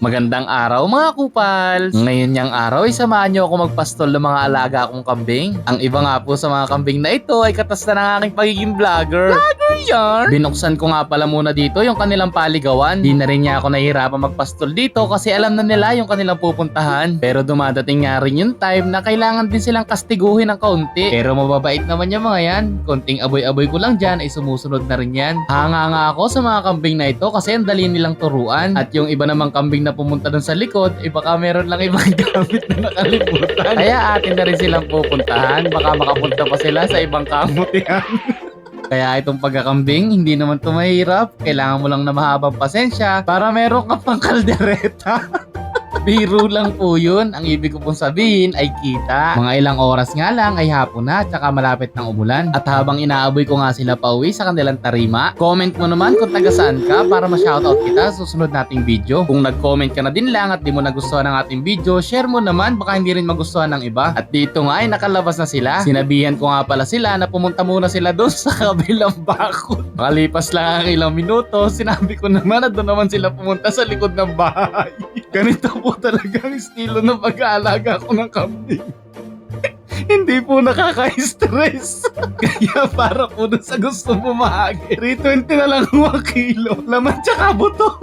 Magandang araw mga kupals! Ngayon niyang araw ay samahan niyo ako magpastol ng mga alaga akong kambing. Ang iba nga po sa mga kambing na ito ay katas na ng aking pagiging vlogger. Vlogger yarn! Binuksan ko nga pala muna dito yung kanilang paligawan. Di na rin niya ako nahihirapan magpastol dito kasi alam na nila yung kanilang pupuntahan. Pero dumadating nga rin yung time na kailangan din silang kastiguhin ng kaunti. Pero mababait naman yung mga yan. Konting aboy-aboy ko lang dyan ay sumusunod na rin yan. Hanga nga ako sa mga kambing na ito kasi ang dali nilang turuan. At yung iba namang kambing na pumunta dun sa likod, baka meron lang ibang gamit na nakalimutan. Kaya atin na rin silang pupuntahan. Baka makapunta pa sila sa ibang kamot yan. Kaya itong pagkakambing, hindi naman ito mahirap. Kailangan mo lang na mahabang pasensya para meron ka pang kaldereta. Biro lang po yun. Ang ibig ko pong sabihin ay kita. Mga ilang oras nga lang ay hapon na at saka malapit ng umulan. At habang inaaboy ko nga sila pauwi sa kanilang tarima, comment mo naman kung taga saan ka para ma-shoutout kita sa susunod nating video. Kung nag-comment ka na din lang at di mo nagustuhan ang ating video, share mo naman, baka hindi rin magustuhan ng iba. At dito nga ay nakalabas na sila. Sinabihan ko nga pala sila na pumunta muna sila doon sa kabilang bakod. Makalipas lang ang ilang minuto, sinabi ko naman na doon naman sila pumunta sa likod ng bahay. Ganito po talaga ang estilo ng pag-aalaga ko ng kambing. Hindi po nakaka-stress. Kaya para po dun sa gusto bumahagi, 320 na lang 1 kilo. Laman tsaka buto.